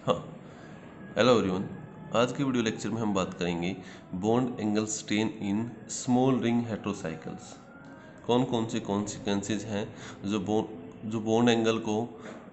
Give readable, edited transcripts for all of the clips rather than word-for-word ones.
हाँ, hello everyone. आज के वीडियो लेक्चर में हम बात करेंगे bond angle strain in small ring heterocycles. कौन कौन से कॉन्सिक्वेंसेज हैं जो बॉन्ड एंगल को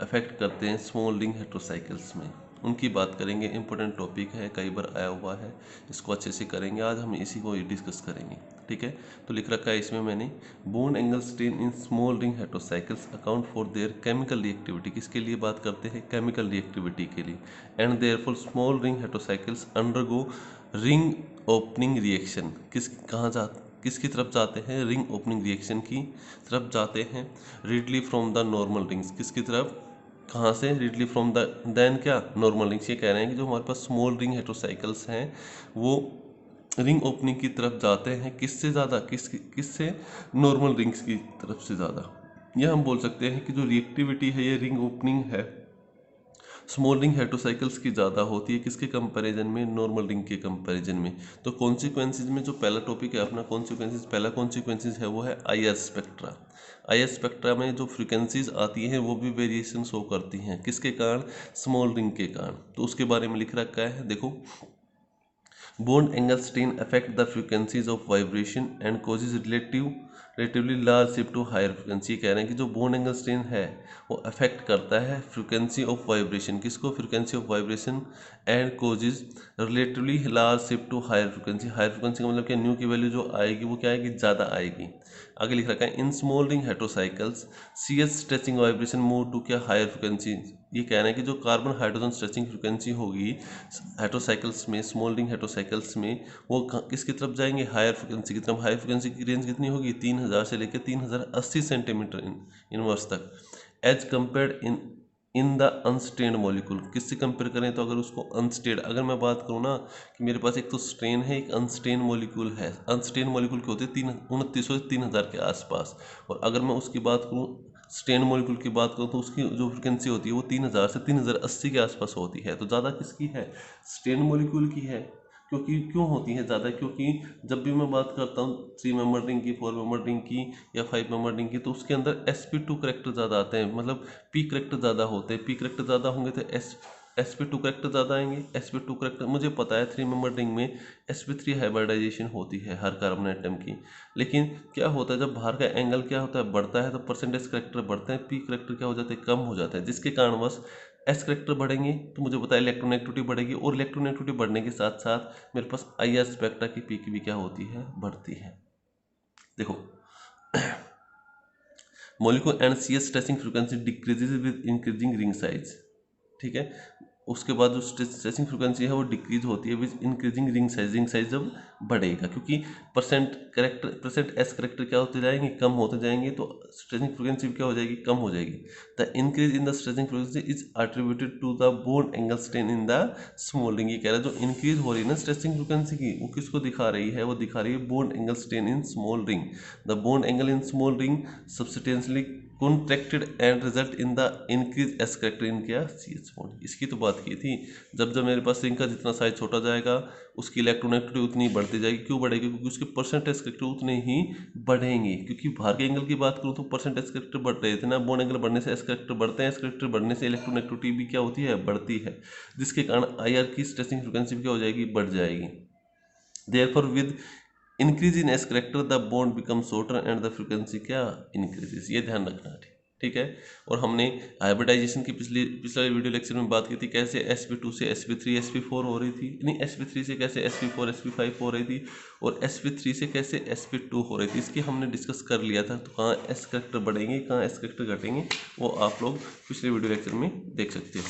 अफेक्ट करते हैं स्मॉल रिंग हेटेरोसाइकल्स में, उनकी बात करेंगे। इंपॉर्टेंट टॉपिक है, कई बार आया हुआ है, इसको अच्छे से करेंगे। आज हम इसी को डिस्कस करेंगे, ठीक है। तो लिख रखा है इसमें मैंने, bond angle strain in small ring heterocycles account for their chemical reactivity. किसके लिए बात करते हैं? केमिकल रिएक्टिविटी के लिए। And therefore small ring heterocycles undergo ring opening reaction. किसकी तरफ जाते हैं? रिंग ओपनिंग रिएक्शन की तरफ जाते हैं। Readily from the normal rings. किसकी तरफ? कहाँ से? रीडली फ्रॉम द देन क्या? Normal rings. ये कह रहे हैं कि जो हमारे पास स्मॉल रिंग हेटेरोसाइकल्स हैं वो रिंग ओपनिंग की तरफ जाते हैं। किससे ज़्यादा? किससे? नॉर्मल रिंग्स की तरफ से ज़्यादा। यह हम बोल सकते हैं कि जो रिएक्टिविटी है, ये रिंग ओपनिंग है, स्मॉल रिंग हेटेरोसाइकल्स की ज़्यादा होती है। किसके कंपैरिजन में? नॉर्मल रिंग के कंपैरिजन में। तो कॉन्सिक्वेंसेज में जो पहला टॉपिक है अपना कॉन्सिक्वेंसेज, पहला कॉन्सिक्वेंसेज है वो है आईआर स्पेक्ट्रा। आईआर स्पेक्ट्रा में जो फ्रीक्वेंसीज आती हैं वो भी वेरिएशन शो करती हैं। किसके कारण? स्मॉल रिंग के कारण। तो उसके बारे में लिख रखा है, देखो। Bone angle strain affect the frequencies of vibration and causes relatively large shift to higher frequency। कह रहे हैं कि जो बोन एंगल स्ट्रेन है वो अफेक्ट करता है फ्रीक्वेंसी ऑफ वाइब्रेशन। किसको? Frequency of vibration. And causes relatively large shift to higher frequency. Higher frequency का मतलब क्या? न्यू की वैल्यू जो आएगी वो क्या आएगी? ज़्यादा आएगी। आगे लिख रखा है, in small ring heterocycles CS stretching vibration move to क्या? Higher frequency. ये कह रहे हैं कि जो कार्बन हाइड्रोजन स्ट्रेचिंग फ्रीक्वेंसी होगी हेटेरोसाइकल्स में, स्मॉल रिंग हेटेरोसाइकल्स में, वो किसकी तरफ जाएंगे? हायर फ्रिक्वेंसी की तरफ। हायर फ्रिक्वेंसी की रेंज कितनी होगी? 3000 से लेकर 3080 सेंटीमीटर इनवर्स तक। As compared in the unstrained molecule. किससे कंपेयर करें? तो अगर उसको अनस्टेड, अगर मैं बात करूँ ना कि मेरे पास एक तो स्ट्रेन है, एक अनस्ट्रेन मॉलिक्यूल है। अनस्ट्रेन मॉलिक्यूल के होते हैं 2900 से 3000 के आसपास। और अगर मैं उसकी बात करूँ, स्ट्रेन मॉलिक्यूल की बात करूँ, तो उसकी जो फ्रिक्वेंसी होती है वो 3000 से 3080 के आसपास होती है। तो ज़्यादा किसकी है? स्ट्रेन मॉलिक्यूल की है। क्यों होती है ज़्यादा? क्योंकि जब भी मैं बात करता हूँ 3 मेंबर रिंग की, 4 मेंबर रिंग की या 5 मेंबर रिंग की, तो उसके अंदर sp2 करेक्टर ज़्यादा आते हैं, मतलब p करेक्टर ज़्यादा होते हैं। p करेक्टर ज़्यादा होंगे तो sp2 करेक्टर ज़्यादा आएंगे। sp2 करेक्टर मुझे पता है 3 मेंबर रिंग में sp3 हाइब्रिडाइजेशन होती है हर कार्बन एटम की। लेकिन क्या होता है, जब बाहर का एंगल क्या होता है? बढ़ता है, तो परसेंटेज करेक्टर बढ़ते हैं, p करेक्टर क्या हो जाते हैं? कम हो जाते हैं। जिसके कारणवश एस करेक्टर बढ़ेंगे तो मुझे पता है इलेक्ट्रोनेगेटिविटी बढ़ेगी, और इलेक्ट्रोनेगेटिविटी बढ़ने के साथ साथ मेरे पास आई आर स्पेक्ट्रा की पीक भी क्या होती है? बढ़ती है। देखो, molecule and C S stretching frequency decreases with increasing ring size. ठीक है। उसके बाद जो स्ट्रेचिंग फ्रीक्वेंसी है वो डिक्रीज होती है with increasing ring size. Ring size जब बढ़ेगा, क्योंकि परसेंट एस करेक्टर क्या होते जाएंगे? कम होते जाएंगे, तो स्ट्रेचिंग फ्रीक्वेंसी क्या हो जाएगी? कम हो जाएगी। The increase in the stretching frequency is attributed to the bond angle strain in the small ring. ये कह रहा है जो इंक्रीज हो रही है ना स्ट्रेचिंग फ्रीक्वेंसी की, वो किसको दिखा रही है? वो दिखा रही है bond angle strain in small ring. The bond angle in small ring substantially contracted and result in the increase S character in क्या? C H bond. इसकी तो बात की थी। जब जब मेरे पास रिंग का जितना साइज छोटा जाएगा उसकी इलेक्ट्रोनेगेटिविटी उतनी बढ़ती जाएगी। क्यों बढ़ेगी? क्योंकि उसके परसेंट एस करेक्टर उतने ही बढ़ेंगे। क्योंकि बाहर के एंगल की बात करूँ तो परसेंट एस करेक्टर बढ़ रहे थे ना, बॉन्ड एंगल बढ़ने से एस करेक्टर बढ़ते हैं, एस करेक्टर बढ़ने से इलेक्ट्रोनेगेटिविटी भी क्या होती है? बढ़ती है। जिसके कारण आई आर की स्ट्रेचिंग फ्रिक्वेंसी भी क्या हो जाएगी? बढ़ जाएगी। Therefore with increase in S character the bond become shorter and the frequency क्या? इंक्रीजेस। ये ध्यान रखना है, ठीक है। और हमने हाइब्रिडाइजेशन की पिछले वीडियो लेक्चर में बात की थी, कैसे sp2 से sp3 sp4 हो रही थी, नहीं sp3 से कैसे sp4 sp5 हो रही थी, और sp3 से कैसे sp2 हो रही थी। इसकी हमने डिस्कस कर लिया था। तो कहाँ एस करेक्टर बढ़ेंगे, कहाँ एस करेक्टर घटेंगे, वो आप लोग पिछले वीडियो लेक्चर में देख सकते हो।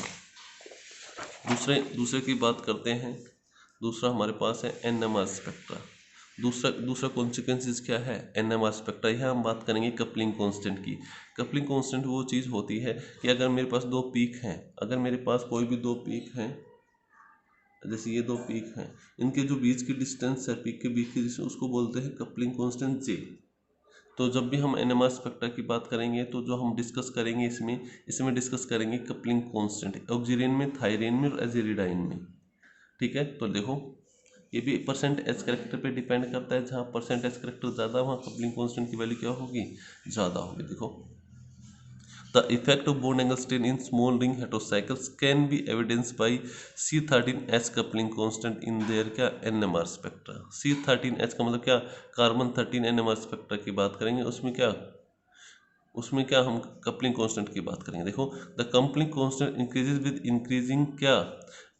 दूसरे की बात करते हैं। दूसरा हमारे पास है एनएमआर स्पेक्ट्रा। दूसरा कॉन्सिक्वेंसेस क्या है? NMR spectra. यह हम बात करेंगे कपलिंग कांस्टेंट की। कपलिंग कांस्टेंट वो चीज़ होती है कि अगर मेरे पास दो पीक हैं, अगर मेरे पास कोई भी दो पीक हैं, जैसे ये दो पीक हैं, इनके जो बीच की डिस्टेंस है, पीक के बीच की डिस्टेंस, उसको बोलते हैं कपलिंग कांस्टेंट जे। तो जब भी हम एनएमआर स्पेक्ट्रा की बात करेंगे तो जो हम डिस्कस करेंगे इसमें डिस्कस करेंगे कपलिंग कांस्टेंट, ऑक्सीजन में, थायरीन में और एजिरिडाइन में। ठीक है। तो देखो, ये भी परसेंट एस करेक्टर पे डिपेंड करता है। जहाँ परसेंट एस करेक्टर ज़्यादा, वहाँ कपलिंग कांस्टेंट की वैल्यू क्या होगी? ज़्यादा होगी। देखो, The effect of bond angle strain in small ring heterocycles can be evidenced by C13H coupling constant in their क्या NMR spectra। C13H का मतलब क्या, कार्बन 13 NMR स्पेक्ट्रा की बात करेंगे, उसमें क्या हम कपलिंग कांस्टेंट की बात करेंगे। देखो, the coupling constant increases with increasing क्या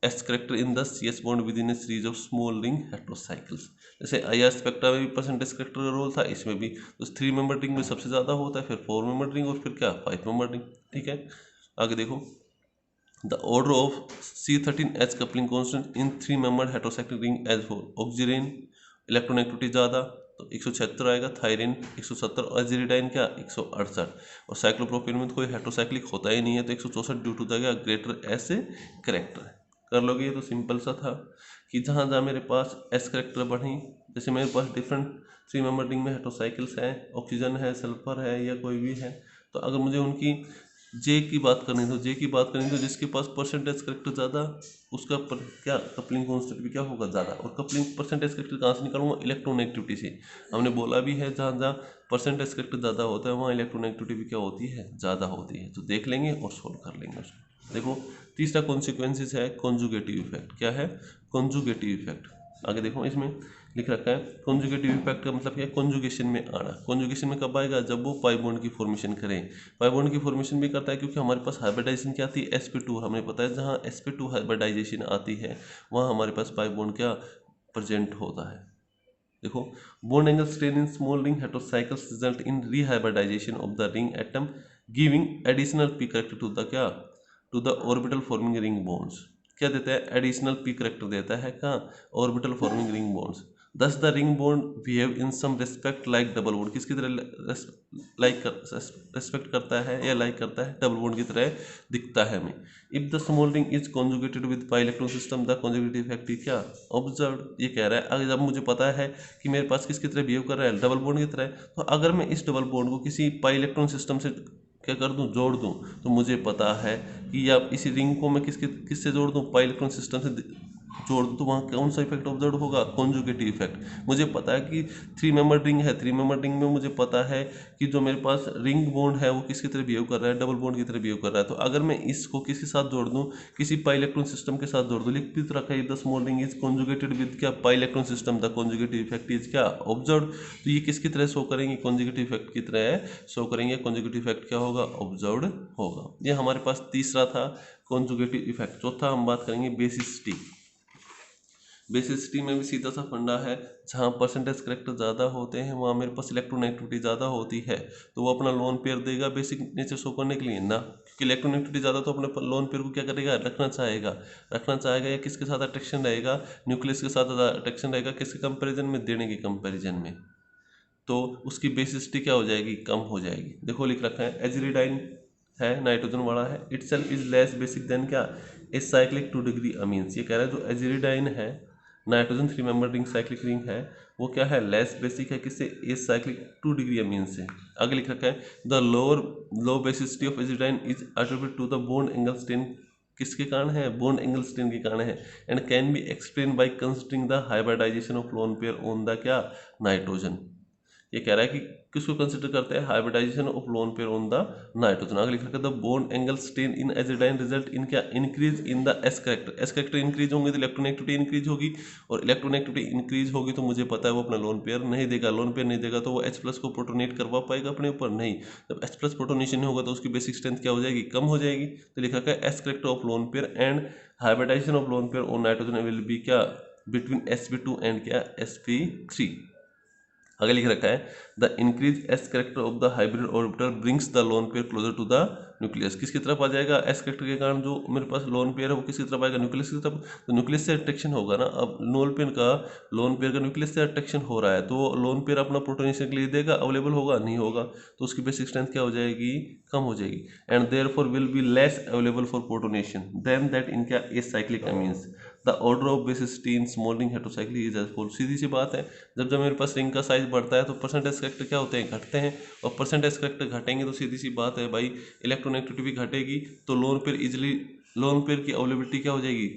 S character in the C S bond with in a series of small ring heterocycles. जैसे आई आर स्पेक्ट्रा में भी परसेंटेज करेक्टर का रोल था, इसमें भी तो 3 मेंबर रिंग में सबसे ज़्यादा होता है, फिर 4 मेंबर रिंग और फिर क्या 5 मेंबर रिंग। ठीक है, आगे देखो, the order of C13H coupling constant in 3 member heterocyclic ring as for oxygen electronegativity ज़्यादा तो 176 आएगा, थायरिन 170 और एजिरिडाइन क्या 168, और साइक्लोप्रोपेन में तो कोई हेट्रोसाइक्लिक होता ही नहीं है तो 164 ड्यू टू द क्या ग्रेटर एस करेक्टर। कर लोगे, ये तो सिंपल सा था कि जहाँ जहाँ मेरे पास एस करेक्टर बढ़ी, जैसे मेरे पास डिफरेंट 3 मेंबर रिंग में हेट्रोसाइकिल्स हैं, ऑक्सीजन है, सल्फर है या कोई भी है, तो अगर मुझे उनकी जे की बात करनी तो जे की बात करनी तो जिसके पास परसेंटेज करेक्टर ज़्यादा उसका क्या कपलिंग कांस्टेंट भी क्या होगा ज़्यादा। और कपलिंग परसेंटेज करेक्टर कहाँ से निकालूंगा, इलेक्ट्रोनेगेटिविटी से। हमने बोला भी है जहाँ जहाँ परसेंटेज करेक्टर ज़्यादा होता है वहाँ इलेक्ट्रोनेगेटिविटी भी क्या होती है, ज़्यादा होती है। तो देख लेंगे और सोल्व कर लेंगे उसको। देखो, तीसरा कॉन्सिक्वेंसेस है कॉन्जुगेटिव इफेक्ट। क्या है, कॉन्जुगेटिव इफेक्ट। आगे देखो, इसमें लिख रखा है कॉन्जुगेटिव इफेक्ट का मतलब क्या है, कॉन्जुगेशन में आना। कॉन्जुगेशन में कब आएगा, जब वो पाई बॉन्ड की फॉर्मेशन करें। पाई बॉन्ड की फॉर्मेशन भी करता है क्योंकि हमारे पास हाइब्रिडाइजेशन क्या आती है, sp2। हमें पता है जहाँ sp2 हाइब्रिडाइजेशन आती है वहाँ हमारे पास पाई बॉन्ड क्या प्रेजेंट होता है। देखो, bond angle strain in small ring heterocycles result in rehybridisation of the ring atom giving additional P character to the क्या, to the orbital forming ring bonds. क्या देता है, एडिशनल पी करेक्टर देता है कहाँ, orbital forming ring bonds. Thus the ring bond behave in some respect like double bond. किसकी तरह respect करता है या लाइक करता है, डबल बॉन्ड की तरह दिखता है हमें। If the small ring is conjugated with pi electron system the conjugative effect क्या ऑब्जर्व। ये कह रहा है अगर जब मुझे पता है कि मेरे पास किसकी तरह बिहेव कर रहा है, डबल बॉन्ड की तरह, तो अगर मैं इस डबल बॉन्ड को किसी पाई इलेक्ट्रॉन सिस्टम से क्या कर दूं, जोड़ दूं, तो मुझे पता है कि या इसी रिंग को मैं किससे जोड़ दूं, पाई इलेक्ट्रॉन सिस्टम से जोड़ दूं, तो वहाँ कौन सा इफेक्ट ऑब्जर्व होगा, कॉन्जुगेटिव इफेक्ट। मुझे पता है कि 3 मेंबर रिंग है, 3 मेंबर रिंग में मुझे पता है कि जो मेरे पास रिंग बॉन्ड है वो किसकी तरह बिहेव कर रहा है, डबल बॉन्ड की तरह बिहेव कर रहा है। तो अगर मैं इसको किसी साथ जोड़ दूं, किसी पाई इलेक्ट्रॉन सिस्टम के साथ जोड़ दूं, लिख भी तो रखा है the small ring is conjugated with क्या pi electron system the conjugative effect is क्या ऑब्जर्व। तो ये किसकी तरह शो करेंगे, कॉन्जुगेटिव इफेक्ट की तरह शो करेंगे। कॉन्जुगेटिव इफेक्ट क्या होगा, ऑब्जर्व होगा। ये हमारे पास तीसरा था कॉन्जुगेटिव इफेक्ट। चौथा हम बात करेंगे बेसिसिटी। बेसिसिटी में भी सीधा सा फंडा है, जहाँ परसेंटेज करेक्टर ज़्यादा होते हैं वहाँ मेरे पास इलेक्ट्रोनेगेटिविटी ज़्यादा होती है, तो वो अपना लोन पेयर देगा बेसिक नेचर शो करने के लिए ना, क्योंकि इलेक्ट्रोनेगेटिविटी ज़्यादा तो अपने लोन पेयर को क्या करेगा, रखना चाहेगा या किसके साथ अट्रैक्शन रहेगा, न्यूक्लियस के साथ अट्रैक्शन रहेगा, किसके कंपेरिजन में, देने के कंपेरिजन में, तो उसकी बेसिसिटी क्या हो जाएगी, कम हो जाएगी। देखो लिख रखा है एजिरिडाइन है, नाइट्रोजन वाला है, itself is less basic than क्या ए साइक्लिक 2 डिग्री अमीन्स। ये कह रहा है जो एजिरिडाइन है, nitrogen 3 member ring cyclic ring है, वो क्या है, लेस बेसिक है किससे, ए साइक्लिक 2 डिग्री अमीन से। आगे लिख रखा है the low basicity of aziridine is attributed to the bond angle strain. किसके कारण है, बॉन्ड एंगल स्ट्रेन के कारण है, and can be explain by considering the hybridisation of lone pair on the क्या नाइट्रोजन। ये कह रहा है कि किसको कंसिडर करते हैं, hybridisation of lone pair on the nitrogen. आगे लिख रखा है the bond angle strain in aziridine result in क्या, increase in the S character. S character increase होंगे तो इलेक्ट्रोनेगेटिविटी इंक्रीज होगी, और इलेक्ट्रोनेगेटिविटी इंक्रीज होगी तो मुझे पता है वो अपना लोन पेयर नहीं देगा। लोन पेयर नहीं देगा तो वो H प्लस को प्रोटोनेट करवा पाएगा अपने ऊपर, नहीं। जब H प्लस प्रोटोनेशन होगा तो उसकी बेसिक स्ट्रेंथ क्या हो जाएगी, कम हो जाएगी। तो लिखा है S character of lone pair and hybridization of lone pair on nitrogen will be क्या बिटवीन sp2 एंड क्या sp3। आगे लिख रखा है the increase S character of the hybrid orbital brings the lone pair closer to the nucleus. किसकी तरफ आ जाएगा, S character के कारण जो मेरे पास लोन पेयर है वो किसकी तरफ आएगा, न्यूक्लियस की तरफ। तो न्यूक्लियस से अट्रैक्शन होगा ना, अब लोन पेयर का न्यूक्लियस से अट्रैक्शन हो रहा है, तो लोन पेयर अपना प्रोटोनेशन के लिए देगा, अवेलेबल होगा, नहीं होगा, तो उसकी बेसिक स्ट्रेंथ क्या हो जाएगी, कम हो जाएगी, and therefore will be less available for protonation than that in क्या acyclic amines. The order of basicity in small ring heterocyclic is as follows. सीधी सी बात है, जब जब मेरे पास रिंग का साइज बढ़ता है तो परसेंटेज करेक्टर क्या होते हैं, घटते हैं, और परसेंटेज करेक्टर घटेंगे तो सीधी सी बात है भाई इलेक्ट्रोनेगेटिविटी भी घटेगी, तो लोन पेयर की अवेलेबिलिटी क्या हो जाएगी,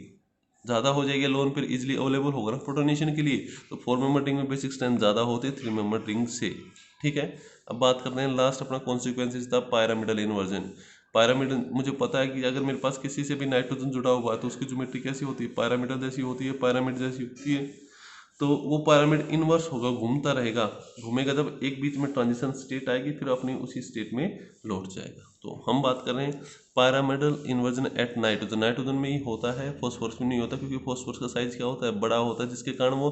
ज़्यादा हो जाएगी। लोन पेयर इजिली अवेलेबल होगा ना प्रोटोनेशन के लिए, तो 4 मेंबर रिंग में बेसिक स्ट्रेंथ ज़्यादा होती है 3 मेंबर रिंग से। ठीक है, अब बात करते हैं लास्ट अपना कॉन्सिक्वेंसेज था पायरामिडल इन्वर्जन। पायरामिडल मुझे पता है कि अगर मेरे पास किसी से भी नाइट्रोजन जुड़ा हुआ है तो उसकी ज्योमेट्री कैसी होती है, पिरामिडल जैसी होती है, पिरामिड जैसी होती है। तो वो पिरामिड इन्वर्स होगा, घूमता रहेगा, घूमेगा, जब एक बीच में ट्रांजिशन स्टेट आएगी फिर अपनी उसी स्टेट में लौट जाएगा। तो हम बात कर रहे हैं pyramidal inversion at nitrogen. Nitrogen में ही होता है, फॉस्फोरस में नहीं होता, क्योंकि फॉस्फोरस का साइज क्या होता है, बड़ा होता है, जिसके कारण वो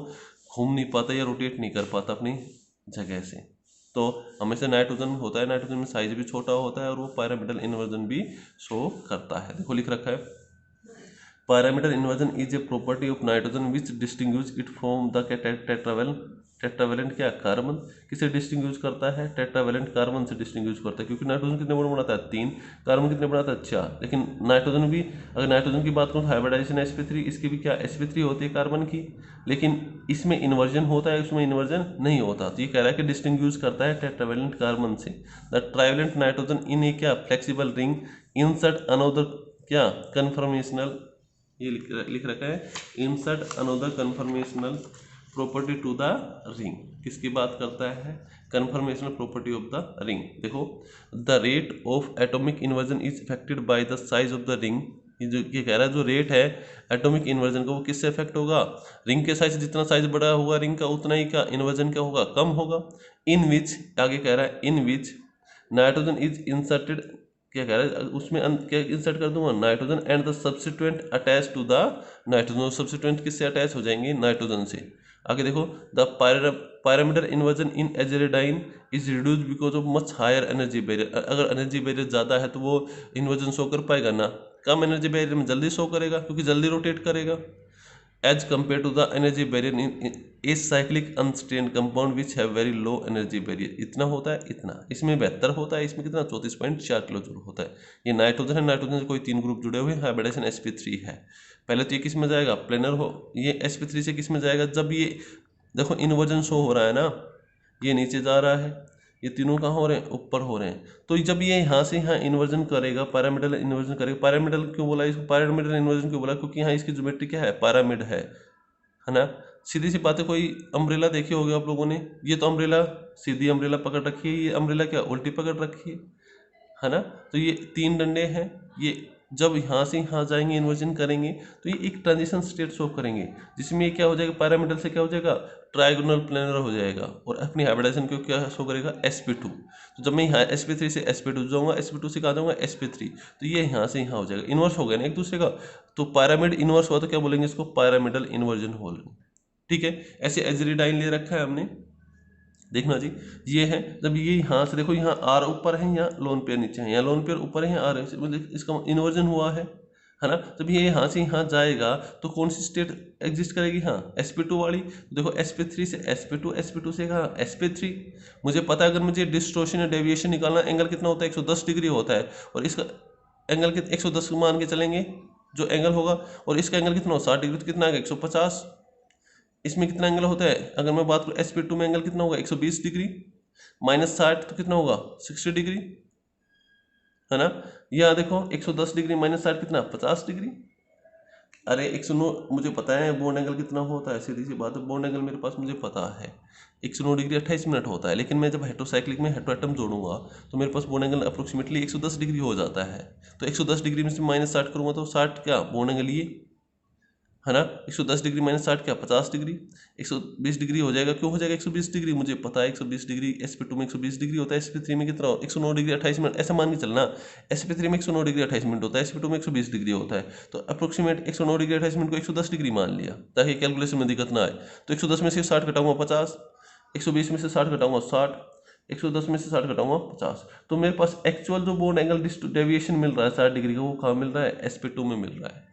घूम नहीं पाता या रोटेट नहीं कर पाता अपनी जगह से। तो हमेशा नाइट्रोजन होता है, नाइट्रोजन में साइज भी छोटा होता है और वो पिरामिडल इन्वर्जन भी शो करता है। देखो लिख रखा है pyramidal inversion is a property of nitrogen which distinguish it from the tetravalent क्या कार्बन, किसे डिस्टिंग्विश करता है, टेट्रावेलेंट कार्बन से डिस्टिंग्विश करता है, क्योंकि नाइट्रोजन कितने बॉन्ड बनाता है 3, कार्बन कितने बनाता है 4। लेकिन नाइट्रोजन भी, अगर नाइट्रोजन की बात करूँ हाइब्रिडाइजेशन sp3, इसकी भी क्या sp3 होती है कार्बन की, लेकिन इसमें इन्वर्जन होता है, उसमें इन्वर्जन नहीं होता। तो ये कह रहा है कि डिस्टिंग्विश करता है टेट्रावेलेंट कार्बन से। The trivalent nitrogen in a क्या फ्लेक्सिबल रिंग इंसर्ट अनदर क्या कन्फर्मेशनल, ये लिख रखा है insert another conformational property to the ring. किसकी बात करता है, conformational property of the ring. देखो the rate of atomic inversion is affected by the size of the ring. ये कह रहा है जो रेट है एटॉमिक इन्वर्जन का वो किससे अफेक्ट होगा, रिंग के साइज, जितना साइज बड़ा होगा रिंग का उतना ही क्या इन्वर्जन क्या होगा, कम होगा। इन विच, आगे कह रहा है in which nitrogen is inserted, क्या कह रहा है उसमें क्या इंसर्ट कर दूंगा, nitrogen and the substituent attach to the nitrogen. Substituent किससे अटैच हो जाएंगे, नाइट्रोजन से। आगे देखो the pyramidal inversion in aziridine is reduce because of much higher energy barrier. अगर एनर्जी बैरियर ज़्यादा है तो वो इन्वर्जन शो कर पाएगा ना, कम एनर्जी बैरियर में जल्दी शो करेगा क्योंकि जल्दी रोटेट करेगा। As compare to the energy barrier in acyclic unstrained compound which have very low energy barrier. इतना होता है, इतना इसमें 72 होता है, इसमें कितना 34.4 किलो जूल होता है। ये नाइट्रोजन है, नाइट्रोजन से कोई 3 ग्रुप जुड़े हुए हैं, हाइब्रिडाइजेशन sp3 है। पहले तो ये किस में जाएगा, प्लेनर हो, ये sp3 से किस में जाएगा, जब ये देखो इन्वर्जन शो हो रहा है ना, ये नीचे जा रहा है, ये तीनों कहाँ हो रहे हैं, ऊपर हो रहे हैं। तो जब ये यहाँ से यहाँ इन्वर्जन करेगा, पिरामिडल इन्वर्जन करेगा। पिरामिडल क्यों बोला इसको, पिरामिडल इन्वर्जन क्यों बोला, क्योंकि यहाँ इसकी ज्योमेट्री क्या है, पिरामिड है ना। सीधी सी बात है, कोई अम्ब्रेला देखी होगी आप लोगों ने, ये तो अम्ब्रेला सीधी अम्ब्रेला पकड़ रखी है, ये अम्ब्रेला क्या उल्टी पकड़ रखी है ना। तो ये 3 डंडे हैं, ये जब यहाँ से यहाँ जाएंगे इन्वर्जन करेंगे तो ये एक ट्रांजिशन स्टेट शो करेंगे, जिसमें ये क्या हो जाएगा, पिरामिडल से क्या हो जाएगा, ट्राइगोनल प्लेनर हो जाएगा, और अपनी हाइब्रिडाइजेशन को क्या शो करेगा, sp2। तो जब मैं यहाँ sp3 से sp2 जाऊँगा, sp2 से कहाँ जाऊँगा, sp3, तो ये यहाँ से यहाँ हो जाएगा, इन्वर्स हो गया ना एक दूसरे का। तो पिरामिड इन्वर्स हुआ तो क्या बोलेंगे इसको, पिरामिडल इन्वर्जन बोलेंगे। ठीक है, ऐसे एजेरिडाइन ले रखा है हमने, देखना जी ये है। जब ये यहाँ से देखो, यहाँ आर ऊपर है, यहाँ लोन पेयर नीचे है, यहाँ लोन पेयर ऊपर है, यहाँ आर है, मतलब इसका इन्वर्जन हुआ है ना। जब ये यहाँ से यहाँ जाएगा तो कौन सी स्टेट एग्जिस्ट करेगी, हाँ sp2 वाली। तो देखो sp3 से sp2, sp2 से कहाँ sp3। मुझे पता है अगर मुझे डिस्टोर्शन या डेविएशन निकालना, एंगल कितना होता है 110 डिग्री होता है, और इसका एंगल 110 मान के चलेंगे जो एंगल होगा, और इसका एंगल कितना हो 60 डिग्री, तो कितना आएगा 150। इसमें कितना एंगल होता है, अगर मैं बात करूँ sp2 में एंगल कितना होगा 120 डिग्री, -60 तो कितना होगा 60 डिग्री, है ना। यहाँ देखो 110 डिग्री -60 कितना 50 डिग्री। अरे 109 मुझे पता है बॉन्ड एंगल कितना होता है, सीधी सी बात है, बॉन्ड एंगल मेरे पास मुझे पता है 109 डिग्री 28 मिनट होता है। लेकिन मैं जब हेट्रोसाइक्लिक में हेट्रोएटम जोड़ूंगा तो मेरे पास बॉन्ड एंगल अप्रोक्सीमेटली 110 डिग्री हो जाता है। तो 110 डिग्री में से -60 करूँगा तो 60 क्या बॉन्ड एंगल ये, है ना। 110 डिग्री -60 क्या 50 डिग्री, 120 डिग्री हो जाएगा। क्यों हो जाएगा 120 डिग्री, मुझे पता है 120 डिग्री sp2 में 120 डिग्री होता है, sp3 में कितना हो 109 डिग्री 28 मिनट, ऐसा मान के चलना। sp3 में 109 डिग्री 28 मिनट होता है, sp2 में 120 डिग्री होता है। तो अप्रोक्सीमेट 109 डिग्री 28 मिनट को 110 डिग्री मान लिया ताकि कैलकुलेशन में दिक्कत ना आए। तो 110 में से 60 घटाऊंगा 50, 120 में से 60 घटाऊंगा 60, 110 में से 60 घटाऊंगा 50। तो मेरे पास एक्चुअल जो बॉन्ड एंगल डेविएशन मिल रहा है 60 डिग्री का, वो कहाँ मिल रहा है, sp2 में मिल रहा है।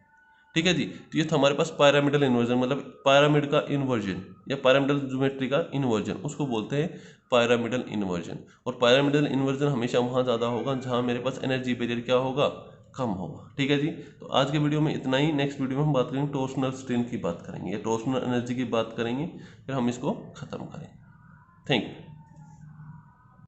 ठीक है जी। तो ये था हमारे पास पिरामिडल इन्वर्जन, मतलब पिरामिड का इन्वर्जन या पिरामिडल ज्योमेट्री का इन्वर्जन, उसको बोलते हैं पिरामिडल इन्वर्जन। और पिरामिडल इन्वर्जन हमेशा वहाँ ज़्यादा होगा जहाँ मेरे पास एनर्जी बैरियर क्या होगा, कम होगा। ठीक है जी। तो आज के वीडियो में इतना ही। नेक्स्ट वीडियो में हम बात करेंगे टॉर्सनल स्ट्रेन की बात करेंगे या टॉर्सनल एनर्जी की बात करेंगे, फिर हम इसको ख़त्म करेंगे। Thank you.